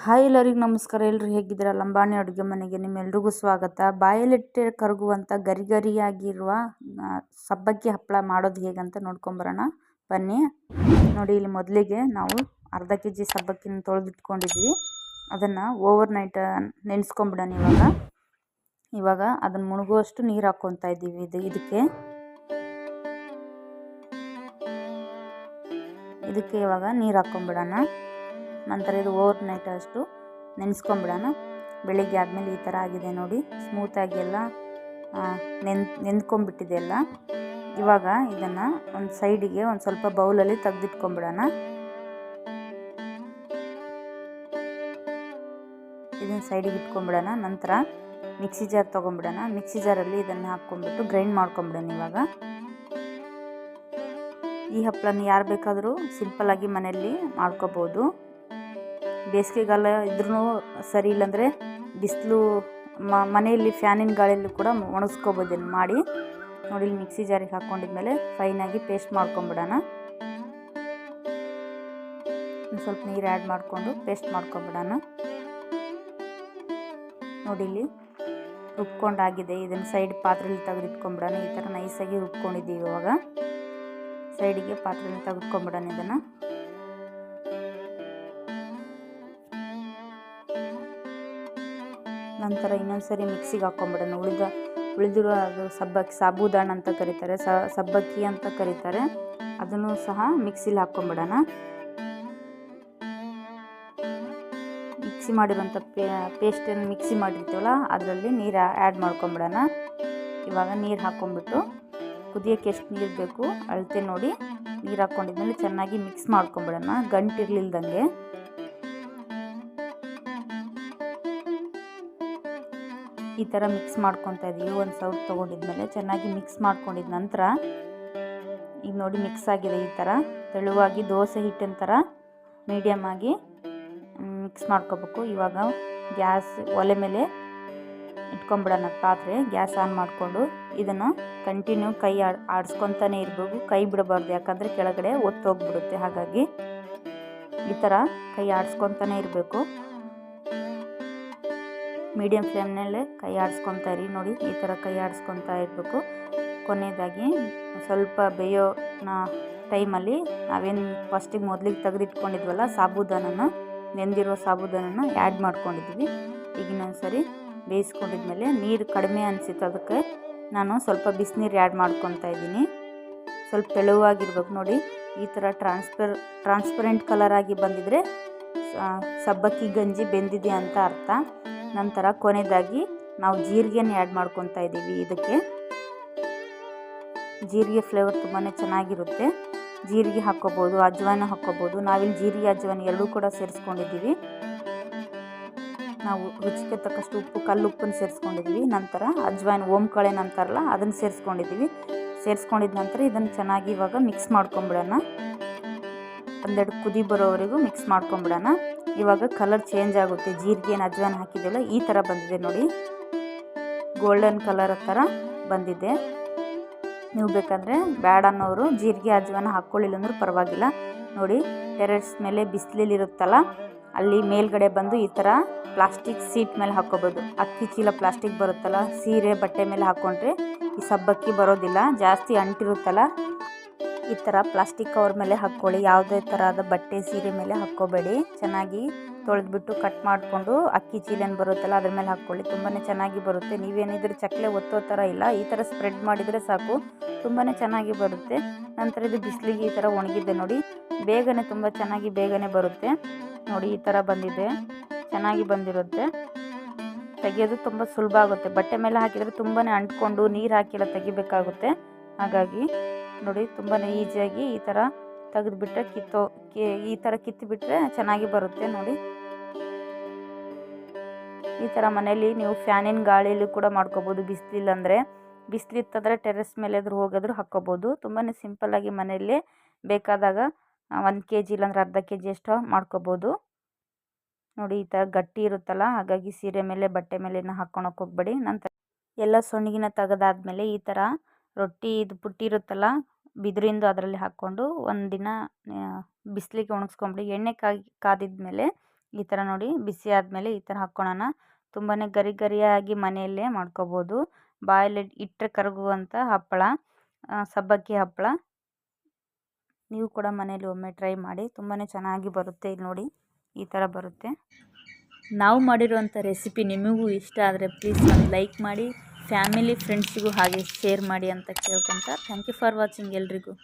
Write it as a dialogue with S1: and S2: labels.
S1: Hi ಎಲ್ಲರಿಗೂ ನಮಸ್ಕಾರ. ಎಲ್ಲರೂ ಹೇಗಿದ್ದೀರಾ? ಲಂಬಾಣಿ ಅಡುಗೆ ಮನೆಗೆ ನಿಮ್ಮೆಲ್ರಿಗೂ ಸ್ವಾಗತ. ಬಾಯಲ್ಲಿಟ್ಟೆ ಕರಗುವಂಥ ಗರಿ ಗರಿಯಾಗಿರುವ ಸಬ್ಬಕ್ಕಿ ಹಪ್ಪಳ ಮಾಡೋದು ಹೇಗಂತ ನೋಡ್ಕೊಂಬರೋಣ ಬನ್ನಿ. ನೋಡಿ, ಇಲ್ಲಿ ಮೊದಲಿಗೆ ನಾವು ಅರ್ಧ kg ಸಬ್ಬಕ್ಕಿನ ತೊಳೆದಿಟ್ಕೊಂಡಿದ್ವಿ. ಅದನ್ನು ಓವರ್ ನೈಟ್ ನೆನೆಸ್ಕೊಂಬಿಡೋಣ. ಇವಾಗ ಅದನ್ನು ಮುಳುಗುವಷ್ಟು ನೀರು ಹಾಕ್ಕೊತಾ ಇದ್ದೀವಿ. ಇದಕ್ಕೆ ಇವಾಗ ನೀರು ಹಾಕ್ಕೊಂಬಿಡೋಣ. ನಂತರ ಇದು ಓವರ್ ನೈಟ್ ಅಷ್ಟು ನೆನೆಸ್ಕೊಂಬಿಡೋಣ. ಬೆಳಿಗ್ಗೆ ಆದಮೇಲೆ ಈ ಥರ ಆಗಿದೆ ನೋಡಿ, ಸ್ಮೂತಾಗಿ ಎಲ್ಲ ನೆಂದ್ಕೊಂಬಿಟ್ಟಿದೆ ಎಲ್ಲ. ಇವಾಗ ಇದನ್ನು ಒಂದು ಸೈಡಿಗೆ ಒಂದು ಸ್ವಲ್ಪ ಬೌಲಲ್ಲಿ ತೆಗೆದಿಟ್ಕೊಂಬಿಡೋಣ. ಇದನ್ನು ಸೈಡಿಗೆ ಇಟ್ಕೊಂಬಿಡೋಣ. ನಂತರ ಮಿಕ್ಸಿ ಜಾರ್ ತೊಗೊಂಬಿಡೋಣ. ಮಿಕ್ಸಿ ಜಾರಲ್ಲಿ ಇದನ್ನು ಹಾಕ್ಕೊಂಡ್ಬಿಟ್ಟು ಗ್ರೈಂಡ್ ಮಾಡ್ಕೊಂಬಿಡೋಣ. ಇವಾಗ ಈ ಹಪ್ಪಳನ ಯಾರು ಬೇಕಾದರೂ ಸಿಂಪಲ್ಲಾಗಿ ಮನೆಯಲ್ಲಿ ಮಾಡ್ಕೋಬೋದು. ಬೇಸಿಗೆಗಾಲ ಇದ್ರೂ ಸರಿ, ಇಲ್ಲಾಂದರೆ ಬಿಸಿಲು ಮನೆಯಲ್ಲಿ ಫ್ಯಾನಿನ ಗಾಳಿಯಲ್ಲಿ ಕೂಡ ಒಣಗಿಸ್ಕೋಬೋದು ಮಾಡಿ. ನೋಡಿ, ಇಲ್ಲಿ ಮಿಕ್ಸಿ ಜಾರಿಗೆ ಹಾಕ್ಕೊಂಡಿದ್ಮೇಲೆ ಫೈನಾಗಿ ಪೇಸ್ಟ್ ಮಾಡ್ಕೊಂಬಿಡೋಣ. ಒಂದು ಸ್ವಲ್ಪ ನೀರು ಆ್ಯಡ್ ಮಾಡಿಕೊಂಡು ಪೇಸ್ಟ್ ಮಾಡ್ಕೊಂಬಿಡೋಣ. ನೋಡಿ, ಇಲ್ಲಿ ರುಬ್ಕೊಂಡಾಗಿದೆ. ಇದನ್ನು ಸೈಡ್ ಪಾತ್ರೆಯಲ್ಲಿ ತೆಗೆದಿಟ್ಕೊಂಬಿಡೋಣ. ಈ ಥರ ನೈಸಾಗಿ ರುಬ್ಕೊಂಡಿದ್ದೀವಿ. ಇವಾಗ ಸೈಡಿಗೆ ಪಾತ್ರೆಯಲ್ಲಿ ತೆಗೆದುಕೊಂಬಿಡೋಣ. ಇದನ್ನು ನಂತರ ಇನ್ನೊಂದು ಸರಿ ಮಿಕ್ಸಿಗೆ ಹಾಕ್ಕೊಂಬಿಡೋಣ. ಉಳಿದಿರೋ ಅದು ಸಾಬೂದಾಣ ಅಂತ ಕರೀತಾರೆ, ಸಬ್ಬಕ್ಕಿ ಅಂತ ಕರೀತಾರೆ. ಅದನ್ನು ಸಹ ಮಿಕ್ಸಿಲಿ ಹಾಕ್ಕೊಂಬಿಡೋಣ. ಮಿಕ್ಸಿ ಮಾಡಿರೋಂಥ ಪೇಸ್ಟನ್ನು ಮಿಕ್ಸಿ ಮಾಡಿರ್ತೀವಲ್ಲ, ಅದರಲ್ಲಿ ನೀರು ಆ್ಯಡ್ ಮಾಡ್ಕೊಂಬಿಡೋಣ. ಇವಾಗ ನೀರು ಹಾಕ್ಕೊಂಬಿಟ್ಟು ಕುದಿಯೋಕ್ಕೆ ಎಷ್ಟು ನೀರು ಬೇಕು ಅಳತೆ ನೋಡಿ ನೀರು ಹಾಕ್ಕೊಂಡಿದ್ಮೇಲೆ ಚೆನ್ನಾಗಿ ಮಿಕ್ಸ್ ಮಾಡ್ಕೊಂಬಿಡೋಣ, ಗಂಟಿರ್ಲಿಲ್ದಂಗೆ. ಈ ಥರ ಮಿಕ್ಸ್ ಮಾಡ್ಕೊತಾ ಇದ್ದೀವಿ. ಒಂದು ಸೌಟ್ ತೊಗೊಂಡಿದ್ಮೇಲೆ ಚೆನ್ನಾಗಿ ಮಿಕ್ಸ್ ಮಾಡ್ಕೊಂಡಿದ ನಂತರ ಈಗ ನೋಡಿ ಮಿಕ್ಸ್ ಆಗಿದೆ. ಈ ಥರ ತೆಳುವಾಗಿ ದೋಸೆ ಹಿಟ್ಟಿನ ಥರ ಮೀಡಿಯಮ್ ಆಗಿ ಮಿಕ್ಸ್ ಮಾಡ್ಕೋಬೇಕು. ಇವಾಗ ಒಲೆ ಮೇಲೆ ಇಟ್ಕೊಂಬಿಡೋಣ ಪಾತ್ರೆ. ಗ್ಯಾಸ್ ಆನ್ ಮಾಡಿಕೊಂಡು ಇದನ್ನು ಕಂಟಿನ್ಯೂ ಕೈ ಆಡಿಸ್ಕೊತಾನೆ ಇರಬೇಕು. ಕೈ ಬಿಡಬಾರ್ದು, ಯಾಕಂದರೆ ಕೆಳಗಡೆ ಒತ್ತೋಗ್ಬಿಡುತ್ತೆ. ಹಾಗಾಗಿ ಈ ಥರ ಕೈ ಆಡಿಸ್ಕೊತಾನೆ ಇರಬೇಕು. ಮೀಡಿಯಮ್ ಫ್ಲೇಮ್ನಲ್ಲೇ ಕೈ ಆಡಿಸ್ಕೊತಾ ಇರಿ. ನೋಡಿ, ಈ ಥರ ಕೈ ಆಡಿಸ್ಕೊತಾ ಇರಬೇಕು. ಕೊನೆಯದಾಗಿ ಸ್ವಲ್ಪ ಬೇಯೋನ ಟೈಮಲ್ಲಿ ನಾವೇನು ಫಸ್ಟಿಗೆ ಮೊದಲಿಗೆ ತೆಗೆದಿಟ್ಕೊಂಡಿದ್ವಲ್ಲ ನೆಂದಿರೋ ಸಾಬೂದಾನನ ಆ್ಯಡ್ ಮಾಡ್ಕೊಂಡಿದ್ವಿ. ಈಗ ಇನ್ನೊಂದು ಸರಿ ಬೇಯಿಸ್ಕೊಂಡಿದ್ಮೇಲೆ ನೀರು ಕಡಿಮೆ ಅನಿಸಿತ್ತು, ಅದಕ್ಕೆ ನಾನು ಸ್ವಲ್ಪ ಬಿಸಿನೀರು ಆ್ಯಡ್ ಮಾಡ್ಕೊತಾ ಇದ್ದೀನಿ. ಸ್ವಲ್ಪ ತೆಳುವಾಗಿರ್ಬೇಕು. ನೋಡಿ, ಈ ಥರ ಟ್ರಾನ್ಸ್ಪರೆಂಟ್ ಕಲರಾಗಿ ಬಂದಿದ್ರೆ ಸಬ್ಬಕ್ಕಿ ಗಂಜಿ ಬೆಂದಿದೆ ಅಂತ ಅರ್ಥ. ನಂತರ ಕೊನೆಯದಾಗಿ ನಾವು ಜೀರಿಗೆನ ಆ್ಯಡ್ ಮಾಡ್ಕೊತಾ ಇದ್ದೀವಿ. ಇದಕ್ಕೆ ಜೀರಿಗೆ ಫ್ಲೇವರ್ ತುಂಬಾ ಚೆನ್ನಾಗಿರುತ್ತೆ. ಜೀರಿಗೆ ಹಾಕ್ಕೋಬೋದು, ಅಜ್ವಾನ ಹಾಕ್ಕೋಬೋದು. ನಾವಿಲ್ಲಿ ಜೀರಿಗೆ ಅಜ್ವಾನ ಎರಡೂ ಕೂಡ ಸೇರಿಸ್ಕೊಂಡಿದ್ದೀವಿ. ನಾವು ರುಚಿಗೆ ತಕ್ಕಷ್ಟು ಉಪ್ಪು, ಕಲ್ಲುಪ್ಪನ್ನು ಸೇರಿಸ್ಕೊಂಡಿದ್ದೀವಿ. ನಂತರ ಅಜ್ವಾನ ಓಂಕಾಳೆನ ಅಂತಾರಲ್ಲ, ಅದನ್ನು ಸೇರಿಸ್ಕೊಂಡಿದ ನಂತರ ಇದನ್ನು ಚೆನ್ನಾಗಿ ಇವಾಗ ಮಿಕ್ಸ್ ಮಾಡ್ಕೊಂಬಿಡೋಣ. ಒಂದೆರಡು ಕುದಿ ಬರೋವರೆಗೂ ಮಿಕ್ಸ್ ಮಾಡ್ಕೊಂಬಿಡೋಣ. ಇವಾಗ ಕಲರ್ ಚೇಂಜ್ ಆಗುತ್ತೆ. ಜೀರಿಗೆ ಅಜ್ವಾನ ಹಾಕಿದ್ದೆಲ್ಲ ಈ ಥರ ಬಂದಿದೆ ನೋಡಿ, ಗೋಲ್ಡನ್ ಕಲರ್ ಥರ ಬಂದಿದೆ. ನೀವು ಬೇಕಾದರೆ ಬೇಡ ಅನ್ನೋರು ಜೀರಿಗೆ ಅಜ್ವಾನ ಹಾಕ್ಕೊಳ್ಳಿಲ್ಲ ಅಂದ್ರೂ ಪರವಾಗಿಲ್ಲ. ನೋಡಿ, ಟೆರೆಸ್ ಮೇಲೆ ಬಿಸಿಲಲ್ಲಿರುತ್ತಲ್ಲ, ಅಲ್ಲಿ ಮೇಲ್ಗಡೆ ಬಂದು ಈ ಥರ ಪ್ಲಾಸ್ಟಿಕ್ ಸೀಟ್ ಮೇಲೆ ಹಾಕ್ಕೋಬೋದು. ಅಕ್ಕಿ ಚೀಲ ಪ್ಲಾಸ್ಟಿಕ್ ಬರುತ್ತಲ್ಲ, ಸೀರೆ ಬಟ್ಟೆ ಮೇಲೆ ಹಾಕ್ಕೊಂಡ್ರೆ ಈ ಸಬ್ಬಕ್ಕಿ ಬರೋದಿಲ್ಲ, ಜಾಸ್ತಿ ಅಂಟಿರುತ್ತಲ್ಲ. ಈ ಥರ ಪ್ಲಾಸ್ಟಿಕ್ ಕವರ್ ಮೇಲೆ ಹಾಕ್ಕೊಳ್ಳಿ. ಯಾವುದೇ ಥರದ ಬಟ್ಟೆ ಸೀರೆ ಮೇಲೆ ಹಾಕ್ಕೋಬೇಡಿ. ಚೆನ್ನಾಗಿ ತೊಳೆದ್ಬಿಟ್ಟು ಕಟ್ ಮಾಡಿಕೊಂಡು ಅಕ್ಕಿ ಚೀಲನ ಬರುತ್ತಲ್ಲ ಅದ್ರ ಮೇಲೆ ಹಾಕ್ಕೊಳ್ಳಿ. ತುಂಬಾ ಚೆನ್ನಾಗಿ ಬರುತ್ತೆ. ನೀವೇನಿದ್ರೆ ಚಕ್ಕಲೆ ಒತ್ತೋ ಥರ ಇಲ್ಲ, ಈ ಥರ ಸ್ಪ್ರೆಡ್ ಮಾಡಿದರೆ ಸಾಕು, ತುಂಬಾ ಚೆನ್ನಾಗಿ ಬರುತ್ತೆ. ನಂತರ ಇದು ಬಿಸಿಲಿಗೆ ಈ ಥರ ಒಣಗಿದ್ದೆ ನೋಡಿ, ತುಂಬ ಚೆನ್ನಾಗಿ ಬೇಗನೆ ಬರುತ್ತೆ. ನೋಡಿ, ಈ ಥರ ಬಂದಿದೆ, ಚೆನ್ನಾಗಿ ಬಂದಿರುತ್ತೆ. ತೆಗೆಯೋದು ತುಂಬ ಸುಲಭ ಆಗುತ್ತೆ. ಬಟ್ಟೆ ಮೇಲೆ ಹಾಕಿದರೆ ತುಂಬಾ ಅಂಟ್ಕೊಂಡು ನೀರು ಹಾಕಿಲ್ಲ ತೆಗಿಬೇಕಾಗುತ್ತೆ. ಹಾಗಾಗಿ ನೋಡಿ, ತುಂಬಾ ಈಸಿಯಾಗಿ ಈ ಥರ ತೆಗೆದುಬಿಟ್ರೆ ಈ ಥರ ಕಿತ್ತಿಬಿಟ್ರೆ ಚೆನ್ನಾಗಿ ಬರುತ್ತೆ. ನೋಡಿ, ಈ ಥರ ಮನೇಲಿ ನೀವು ಫ್ಯಾನಿನ ಗಾಳಿಯಲ್ಲಿ ಕೂಡ ಮಾಡ್ಕೋಬೋದು. ಬಿಸಿಲಿತ್ತಂದರೆ ಟೆರೆಸ್ ಮೇಲೆ ಹೋಗಾದರೂ ಹಾಕ್ಕೋಬೋದು. ತುಂಬಾ ಸಿಂಪಲ್ಲಾಗಿ ಮನೆಯಲ್ಲೇ ಬೇಕಾದಾಗ 1 kg ಇಲ್ಲಾಂದ್ರೆ ಅರ್ಧ kg ಅಷ್ಟು ಮಾಡ್ಕೋಬೋದು. ನೋಡಿ, ಈ ಥರ ಗಟ್ಟಿ ಇರುತ್ತಲ್ಲ, ಹಾಗಾಗಿ ಸೀರೆ ಮೇಲೆ ಬಟ್ಟೆ ಮೇಲೆ ಹಾಕ್ಕೊಳಕ್ಕೆ ಹೋಗ್ಬೇಡಿ. ನಂತರ ಎಲ್ಲ ಸೊಣ್ಗಿನ ತೆಗೆದಾದ್ಮೇಲೆ ಈ ಥರ ರೊಟ್ಟಿ ಇದು ಪುಟ್ಟಿ ಇರುತ್ತಲ್ಲ ಬಿದಿರಿಂದು, ಅದರಲ್ಲಿ ಹಾಕ್ಕೊಂಡು ಒಂದಿನ ಬಿಸಿಲಿಗೆ ಒಣಗಿಸ್ಕೊಂಬಿಡಿ. ಎಣ್ಣೆ ಕಾದಿದ್ಮೇಲೆ ಈ ಥರ ನೋಡಿ ಬಿಸಿ ಆದಮೇಲೆ ಈ ಥರ ಹಾಕ್ಕೊಳ್ಳೋಣ. ತುಂಬಾ ಗರಿ ಗರಿಯಾಗಿ ಮನೆಯಲ್ಲೇ ಮಾಡ್ಕೋಬೋದು. ಬಾಯಲ್ಲಿ ಇಟ್ಟರೆ ಕರಗುವಂಥ ಹಪ್ಪಳ, ಸಬ್ಬಕ್ಕಿ ಹಪ್ಪಳ. ನೀವು ಕೂಡ ಮನೇಲಿ ಒಮ್ಮೆ ಟ್ರೈ ಮಾಡಿ, ತುಂಬಾ ಚೆನ್ನಾಗಿ ಬರುತ್ತೆ. ಇಲ್ಲಿ ನೋಡಿ ಈ ಥರ ಬರುತ್ತೆ. ನಾವು ಮಾಡಿರುವಂಥ ರೆಸಿಪಿ ನಿಮಗೂ ಇಷ್ಟ ಆದರೆ ಪ್ಲೀಸ್ ಒಂದು ಲೈಕ್ ಮಾಡಿ, ಫ್ಯಾಮಿಲಿ ಫ್ರೆಂಡ್ಸಿಗೂ ಹಾಗೆ ಶೇರ್ ಮಾಡಿ ಅಂತ ಕೇಳ್ಕೊತ ಥ್ಯಾಂಕ್ ಯು ಫಾರ್ ವಾಚಿಂಗ್ ಎಲ್ರಿಗೂ.